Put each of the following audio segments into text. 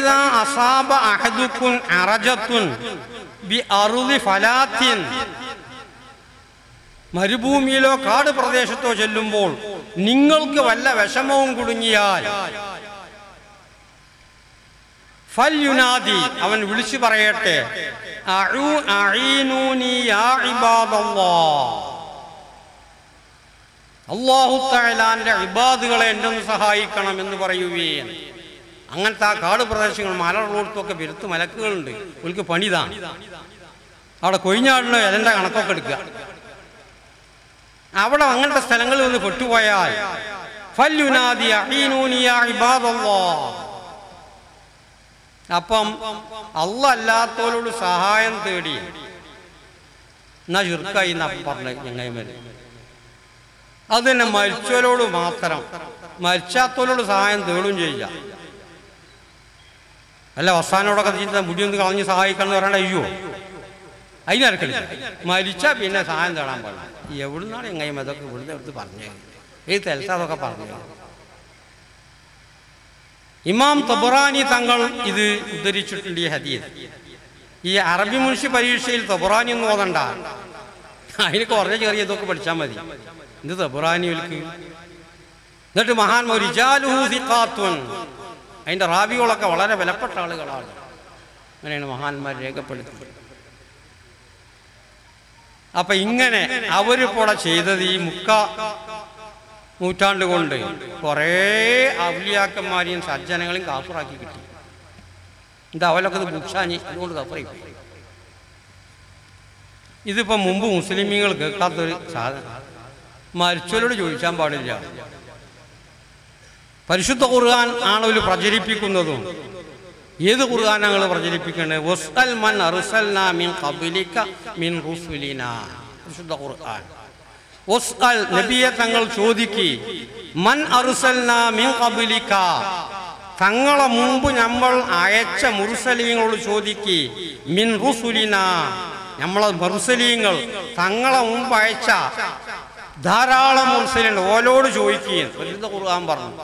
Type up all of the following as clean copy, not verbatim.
ഫൈദാ അസാബ അഹദുകുൻ അറജത്തുൻ B അർളി ഫലാത്തിൻ, മരുഭൂമിയിലോ കാട് പ്രദേശത്തോ ചെല്ലുമ്പോൾ നിങ്ങൾക്ക് വല്ല വിഷമവും കുടുങ്ങിയാൽ ഫൽ യുനാദി, അവൻ വിളിച്ചു പറയട്ടെ, അഈനൂനി യാ ഇബാദല്ലാഹ്, അല്ലാഹു തആലാന്റെ ഇബാദുകളെ എന്നെ ഒന്ന് സഹായിക്കണം എന്ന് പറയുകയും. അങ്ങനത്തെ ആ കാട് പ്രദേശങ്ങൾ മലറോടത്തൊക്കെ പെരുത്ത് മലക്കുകളുണ്ട്, അവർക്ക് പണിതാണ്. അവിടെ കൊഴിഞ്ഞാടിന് ഇലന്റെ കണക്കൊക്കെ എടുക്കുക. അവിടെ അങ്ങനത്തെ സ്ഥലങ്ങളിൽ ഒന്ന് പെട്ടുപോയാൽ ഫൽ യുനാദി അഈനൂനി യാ ഇബാദല്ലാഹ്, അപ്പം അല്ലാഹ് അല്ലാത്തവരോട് സഹായം തേടി എന്നാ ശിർക്കായി എന്നാ പറഞ്ഞ ഞങ്ങൾ. അത് തന്നെ മരിച്ചവരോട് മാത്രം, മരിച്ചാത്തവരോട് സഹായം തേടുകയും ചെയ്യുക. അല്ല അവസാനോടൊക്കെ ചെയ്ത മുടിയൊന്ന് കളഞ്ഞ് സഹായിക്കണം എന്ന് പറയണ്ട. അയ്യോ, അതിനിറക്കില്ല. മരിച്ചാൽ പിന്നെ സഹായം തേടാൻ പാടില്ല. എവിടുന്നാണ് എങ്ങനെയും അതൊക്കെ ഇവിടുന്ന് എടുത്ത് പറഞ്ഞത്, ഈ തെൽസാതൊക്കെ പറഞ്ഞത്. ഇമാം തബറാനി തങ്ങൾ ഇത് ഉദ്ധരിച്ചിട്ടുണ്ട് ഈ ഹദീസ്. ഈ അറബി മുൻഷി പരീക്ഷയിൽ തബറാനി ഒന്നും ഓതണ്ട, അതിന് കുറേ ചെറിയ ഇതൊക്കെ പഠിച്ചാൽ മതി. ഇത് തബറാനിക്ക്. എന്നിട്ട് മഹാന്മാർ റിജാലുഹു സിഖാത്തുൻ, അതിൻ്റെ റാവികളൊക്കെ വളരെ വിലപ്പെട്ട ആളുകളാണ്. അങ്ങനെയാണ് മഹാന്മാർ രേഖപ്പെടുത്തുന്നത്. അപ്പൊ ഇങ്ങനെ അവരിപ്പോൾ ചെയ്തത് ഈ നൂറ്റാണ്ട് കൊണ്ട് കുറേ ഔലിയാക്കന്മാരെയും സജ്ജനങ്ങളെയും കാഫറാക്കി കിട്ടി. ഇത് അവലൊക്കെ ഇത് ബുക്ഷാഞ്ഞി, അതുകൊണ്ട് കാഫറായി. ഇതിപ്പോൾ മുമ്പ് മുസ്ലിമീങ്ങൾ കേൾക്കാത്തൊരു സാധനം. മരിച്ചവരോട് ചോദിക്കാൻ പാടില്ല. പരിശുദ്ധ ഖുർആൻ ആണവർ പ്രചരിപ്പിക്കുന്നതും. ഏത് ഖുർആൻ ഞങ്ങൾ പ്രചരിപ്പിക്കേണ്ടത്? വസ്അൽ മൻ അർസൽനാ മിൻ ഖബ്ലിക മിൻ റുസുലിനാ. പരിശുദ്ധ ഖുർആൻ. വസ്അൽ, നബിയെ തങ്ങൾ ചോദിക്കി, മൻ അർസൽനാ മിൻ ഖബ്ലിക, തങ്ങളെ മുമ്പ് നമ്മൾ അയച്ച മുർസലീങ്ങളോട് ചോദിക്കി, മിൻ റുസുലിനാ, നമ്മളെ മുർസലീങ്ങൾ തങ്ങളെ മുമ്പ് അയച്ച ധാരാളം മുർസലുണ്ട്, ഓലോട് ചോദിക്കുകയും പരിശുദ്ധ ഖുർആൻ പറഞ്ഞു.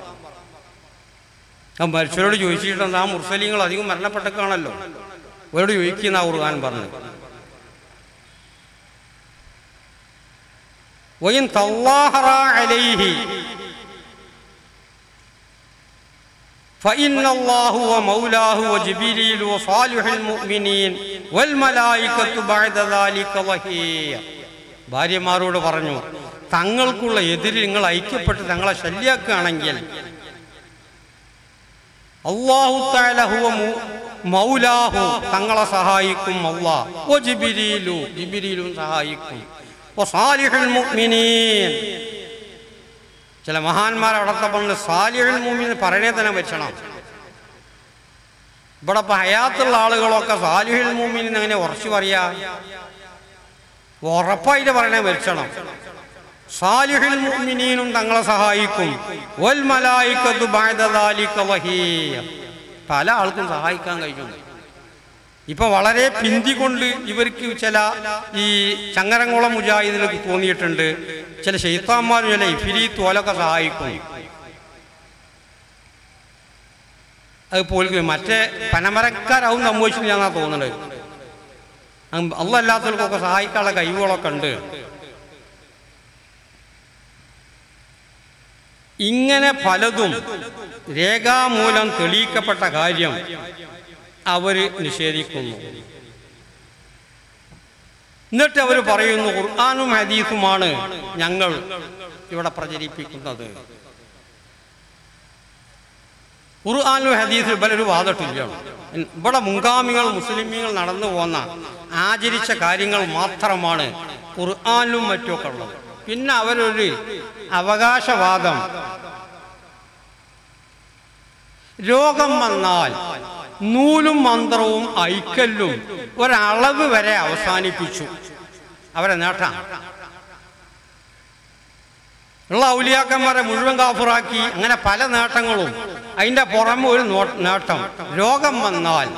മരിച്ചവരോട് ചോദിച്ചിട്ടുണ്ട്. ആ മുർസലീങ്ങൾ അധികം മരണപ്പെട്ടൊക്കെയാണല്ലോ, അവരോട് ചോദിക്കുന്ന ഖുർആൻ പറഞ്ഞു. വഇൻ തല്ലാഹറ അലൈഹി ഫഇന്നല്ലാഹു വമൗലാഹു വജിബ്രീലു വസാലിഹുൽ മുഅ്മിനീൻ വൽമലായികത്തു ബഅദ ദാലിക വഹിയ. ഭാര്യമാരോട് പറഞ്ഞു, തങ്ങൾക്കുള്ള എതിരിൽ നിങ്ങൾ ഐക്യപ്പെട്ട് തങ്ങളെ ശല്യാക്കുകയാണെങ്കിൽ അല്ലാഹു തആല ഹുവ മൗലാഹു, തങ്ങളെ സഹായിക്കും അല്ലാഹ്, വജിബ്രീലു, ജിബ്രീലും സഹായിക്കും, വസാലിഹുൽ മുഅ്മിനീൻ. ചില മഹാന്മാർ അവിടത്തെ പറഞ്ഞ് സാലിഹുൽ മുഅ്മിനീൻ പറയണേ തന്നെ വെച്ചണം. ഇവിടെ ഇപ്പം ഹയാത്തുള്ള ആളുകളൊക്കെ സാലിഹുൽ മുഅ്മിനീൻ അങ്ങനെ ഉറച്ചു പറയാ, ഉറപ്പായിട്ട് പറയണേ വെച്ചണം. സാലിഹുൽ മുഅ്മിനീനും തങ്ങളെ സഹായിക്കും, വൽ മലായികത്തു ബഅദ ദാലിക വഹിയ. പല ആൾക്കും സഹായിക്കാൻ കഴിയുന്നു. ഇപ്പൊ വളരെ പിന്തികൊണ്ട് ഇവർക്ക് ചില ഈ ചങ്ങരംകുളം മുജാഹിദിലേക്ക് തോന്നിയിട്ടുണ്ട്. ചില ശൈത്താന്മാരും ചില ഇഫ്രീത്ത് ഓലൊക്കെ സഹായിക്കും. അത് പോലും മറ്റേ പനമരക്കാരാവും സംഭവിച്ചില്ല എന്നാ തോന്നുന്നത്. അല്ലാഹ് അല്ലാത്തവർക്കൊക്കെ സഹായിക്കാനുള്ള കഴിവുകളൊക്കെ ഉണ്ട്. ഇങ്ങനെ പലതും രേഖാമൂലം തെളിയിക്കപ്പെട്ട കാര്യം അവര് നിഷേധിക്കുന്നു. എന്നിട്ട് അവർ പറയുന്നു, ഖുർആനും ഹദീസുമാണ് ഞങ്ങൾ ഇവിടെ പ്രചരിപ്പിക്കുന്നത്. ഖുർആനും ഹദീസിൽ പലരും വാദട്ടില്ല. ഇവിടെ മുൻഗാമികൾ മുസ്ലിമീങ്ങൾ നടന്നു പോന്ന ആചരിച്ച കാര്യങ്ങൾ മാത്രമാണ് ഖുർആനിലും മറ്റുമൊക്കെ ഉള്ളത്. പിന്നെ അവരൊരു അവകാശവാദം, രോഗം വന്നാൽ നൂലും മന്ത്രവും ഐക്കല്ലും ഒരളവ് വരെ അവസാനിപ്പിച്ചു. അവരെ നേട്ടം ഉള്ള ഔലിയാക്കന്മാരെ മുഴുവൻ കാഫിറാക്കി. അങ്ങനെ പല നേട്ടങ്ങളും. അതിൻ്റെ പുറമെ ഒരു നേട്ടം, രോഗം വന്നാൽ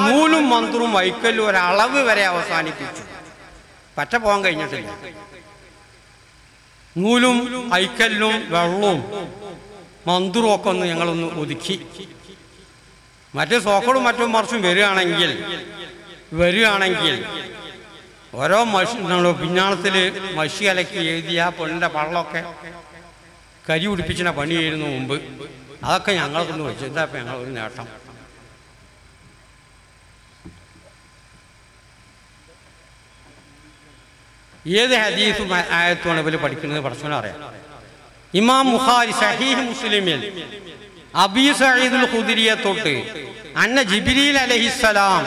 നൂലും മന്ത്രവും ഐക്കല്ലും ഒരളവ് വരെ അവസാനിപ്പിച്ചു. പറ്റ പോകാൻ കഴിഞ്ഞിട്ടില്ല. നൂലും ഐക്കല്ലും വെള്ളവും മന്ത്രവും ഒക്കെ ഒന്ന് ഞങ്ങളൊന്ന് ഒതുക്കി. മറ്റേ സോക്കടും മറ്റും മറിച്ചും വരികയാണെങ്കിൽ ഓരോ പിഞ്ഞാണത്തിൽ മഷി കലക്കി എഴുതിയ പെണ്ണിൻ്റെ പള്ളമൊക്കെ കരി പിടിപ്പിച്ചിന പണിയായിരുന്നു മുമ്പ്. അതൊക്കെ ഞങ്ങൾക്കൊന്ന് വെച്ചു. എന്താ ഇപ്പം ഞങ്ങളൊരു നേട്ടം? ഏത് ഹദീസും ആയത്തുമാണ് ഇവർ പഠിക്കുന്നത് പഠിച്ചവനെ അറിയാം. ഇമാം ബുഖാരി സഹീഹ് മുസ്ലിമിൽ അബീ സഈദുൽ ഖുദരിയെ തൊട്ട് അന്ന ജിബ്രീൽ അലൈഹിസ്സലാം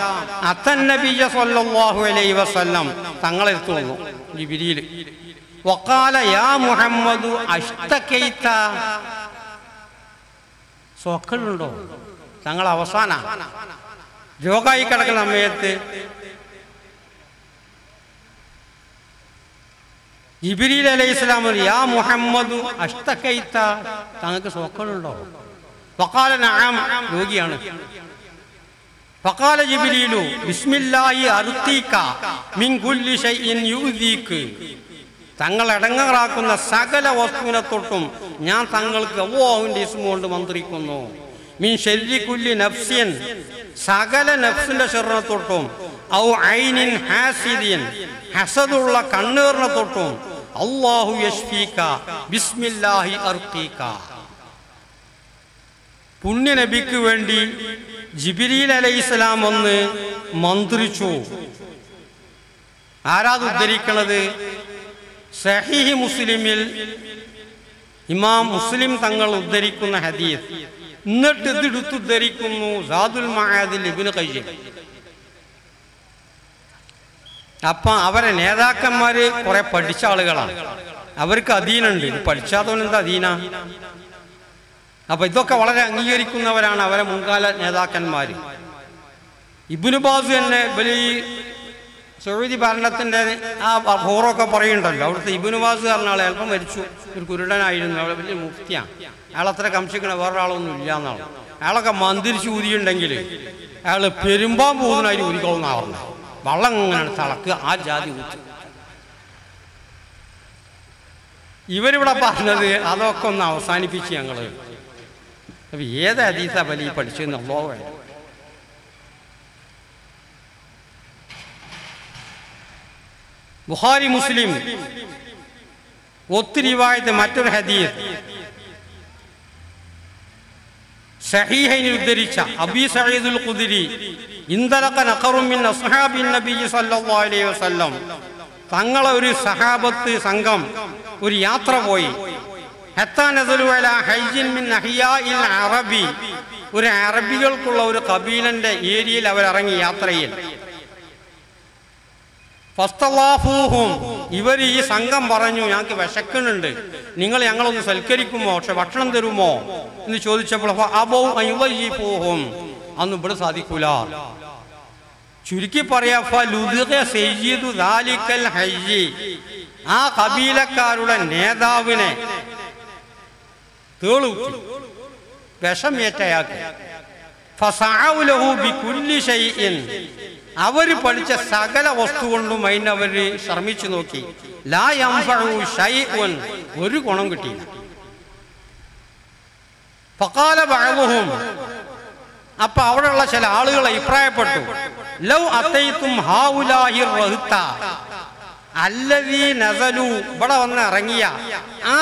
അത്തൻ നബിയ സല്ലല്ലാഹു അലൈഹി വസല്ലം തങ്ങളെടുത്തു വന്നു. ജിബ്രീൽ വഖാല യാ മുഹമ്മദു അഷ്തകൈത, സോക്കലുണ്ടോ? തങ്ങൾ അവസാന രോഗമായി കിടക്കുന്ന സമയത്ത് ജിബ്രീൽ അലൈഹിസ്സലാം യാ മുഹമ്മദു അഷ്തകൈത, തങ്ങൾക്ക് സോക്കലുണ്ടോ? ഫഖാല നഅം, രോഗിയാണ്. ഫഖാല ജിബ്രീലു ബിസ്മില്ലാഹി അർതീക മിൻ കുല്ലി ഷൈഇൻ യുദീക്, തങ്ങൾ അടങ്ങറാക്കുന്ന സകല വസ്തുവിനെ തൊട്ടും ഞാൻ തങ്ങൾക്ക് അല്ലാഹുവിന്റെ ഇസ്മ കൊണ്ട് മന്ത്രിക്കുന്നു. മിൻ ശർരി കുല്ലി നഫ്സിൻ, സകല നഫ്സിന്റെ ശർറിനെ തൊട്ടും, ഔ ഐനിൻ ഹാസിദിൻ, ഹസദുള്ള കണ്ണീറിനെ തൊട്ടും, അല്ലാഹു യശ്ഫീക ബിസ്മില്ലാഹി അർതീക. പുണ്യ നബിക്ക് വേണ്ടി ജിബ്രീൽ അലൈഹിസ്സലാം വന്ന് മന്ത്രിച്ചു. ആരാത് ഉദ്ധരിക്കണത്? സഹീഹ് മുസ്ലിമിൽ ഇമാം മുസ്ലിം തങ്ങൾ ഉദ്ധരിക്കുന്ന ഹദീസ്. എന്നിട്ട് ഇതെടുത്ത് ഉദ്ധരിക്കുന്നു സാദുൽ മആദിൽ ഇബ്നു ഖയ്യിം. അപ്പം അവരെ നേതാക്കന്മാര് കുറെ പഠിച്ച ആളുകളാണ്, അവർക്ക് അധീനുണ്ട്. പഠിച്ചാത്തവനെന്താ അധീന? അപ്പൊ ഇതൊക്കെ വളരെ അംഗീകരിക്കുന്നവരാണ് അവരെ മുൻകാല നേതാക്കന്മാര്. ഇബ്നു ബാസ് തന്നെ ഈ സൗദി ഭരണത്തിന്റെ ആ ഹോറൊക്കെ പറയുന്നുണ്ടല്ലോ, അവിടുത്തെ ഇബ്നു ബാസ് പറഞ്ഞ ആളെ അല്പം മരിച്ചു, ഒരു കുരുടനായിരുന്നു, അവിടെ വലിയ മുഫ്തിയാണ്. അയാളത്ര കംശിക്കണ വേറൊരാളൊന്നും ഇല്ല എന്നാണ്. അയാളൊക്കെ മന്ത്രിച്ച് ഊതിയുണ്ടെങ്കിൽ അയാൾ പെരുമ്പാൻ പോകുന്നതിന് ഊതിക്കൊള്ളുന്ന പറഞ്ഞത്. വള്ളം ഇങ്ങനെയാണ് തളക്കുക, ആ ജാതി ഊത്തി. ഇവരിവിടെ പറഞ്ഞത് അതൊക്കെ ഒന്ന് അവസാനിപ്പിച്ച് ഞങ്ങള്. അപ്പൊ ഏത് ഹദീസാ ബലി പഠിച്ചെന്നുള്ളോ? ബുഖാരി മുസ്ലിം ഒത്തിരിവായത് മറ്റൊരു ഹദീസ് സഹീഹൈനിൽ ഉദ്ധരിച്ച അബീ സഈദുൽ ഖുദരി ഇൻതലഖ നഖറും മിൻ അസ്ഹാബിൻ നബി സല്ലല്ലാഹു അലൈഹി വസല്ലം, തങ്ങളെ ഒരു സഹാബത്ത് സംഘം ഒരു യാത്ര പോയി. ഹത്താ നസലു അലാ ഹൈജിൻ മിൻ അഹിയാഇൽ അറബി, ഒരു അറബികൾക്കുള്ള ഒരു കബീലന്റെ ഏരിയയിൽ അവരിറങ്ങി യാത്രയിൽ. ഫസ്തളാഫൂഹും, ഇവർ ഈ സംഘം പറഞ്ഞു ഞങ്ങൾക്ക് വിശക്കുന്നുണ്ട്, നിങ്ങൾ ഞങ്ങളൊന്ന് സൽക്കരിക്കുമോ, പക്ഷെ ഭക്ഷണം തരുമോ എന്ന് ചോദിച്ചപ്പോൾ അബൗ അയുളയ്യിഫൂഹും, അന്ന് ഇവിടെ സാധിക്കൂല. ചുരുക്കി പറയാ ഫലുദിഖ സയ്യിദു ദാലിക്കൽ ഹയ്യി, ആ കബീലക്കാരുടെ നേതാവിനെ തേളൂക്കി വിഷമേറ്റയാക്കി. ഫസഅഉ ലഹു ബികുല്ലി ഷൈഇൻ, അവര് പഠിച്ച സകല വസ്തു കൊണ്ടും അതിനവര് ശ്രമിച്ചു നോക്കി. ലാ യൻഫഉ ഷൈഉൻ, ഒരു ഗുണം കിട്ടിയില്ല. ഫഖാല ബഅദുഹും, അപ്പൊ അവിടെയുള്ള ചില ആളുകൾ അഭിപ്രായപ്പെട്ടു, ലൗ അതൈതും ഹൗലാഹി റഹ്ത അല്ലദീ നസലു, ഇവിടെ വന്ന് ഇറങ്ങിയ ആ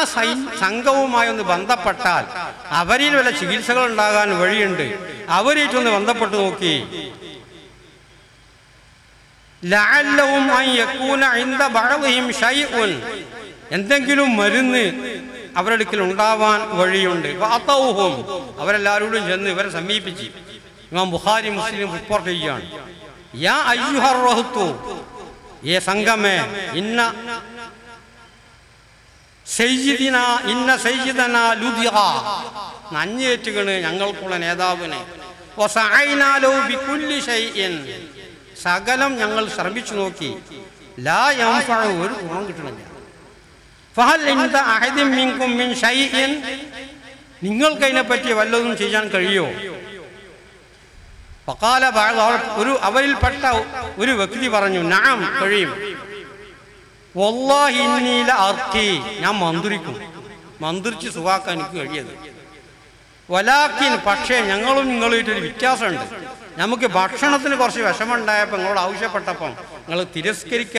സംഘവുമായി ഒന്ന് ബന്ധപ്പെട്ടാൽ അവരിൽ വല്ല ചികിത്സകൾ ഉണ്ടാകാൻ വഴിയുണ്ട്, അവരായിട്ടൊന്ന് ബന്ധപ്പെട്ട് നോക്കി. ലഅല്ലഹും അൻ യകൂന ഇൻദ ബഅദിഹിം ഷൈഉൻ, എന്തെങ്കിലും മരുന്ന് അവരുടെ അടുക്കൽ ഉണ്ടാവാൻ വഴിയുണ്ട്. ഫഅതൗഹും, അവരെല്ലാവരോടും ചെന്ന് ഇവരെ സമീപിച്ചു. ഇമാം ബുഖാരി മുസ്ലിം റിപ്പോർട്ട് ചെയ്യുകയാണ്, യാ അയ്യുഹർ റഹ്തു, ഏ സംഘമേ, ഇന്ന സയ്യിദനാ ലുദിഗ, നഞ്ഞേറ്റുകണ് ഞങ്ങൾക്കുള്ള നേതാവിനെ. വസഅയ്നാ ലഹു ബികുല്ലി ഷൈഇൻ, സകലം ഞങ്ങൾ ശ്രമിച്ചു നോക്കി. ലാ യൻഫഉ, ഒരു ഗുണം കിട്ടണില്ല. ഫഹൽ ഇൻദ അഹദിൻ മിൻകും മിൻ ഷൈഇൻ, നിങ്ങൾക്ക് അതിനെപ്പറ്റി വല്ലതും ചെയ്യാൻ കഴിയോ? ഫഖാല ബഅദ്, അവരിൽപ്പെട്ട ഒരു വ്യക്തി പറഞ്ഞു, നഅം, കഴിയും. വല്ലാഹി ഇന്നി ലഅർഖി, ഞാൻ മന്ത്രിക്കും, മന്ത്രിച്ച് സുഖാക്കാൻ എനിക്ക് കഴിയത്. വലാക്കിൻ പക്ഷേ ഞങ്ങളും നിങ്ങളുമായിട്ടൊരു വ്യത്യാസമുണ്ട്. നമുക്ക് ഭക്ഷണത്തിന് കുറച്ച് വിഷമമുണ്ടായപ്പോൾ നിങ്ങളോട് ആവശ്യപ്പെട്ടപ്പം നിങ്ങൾ തിരസ്കരിക്കുക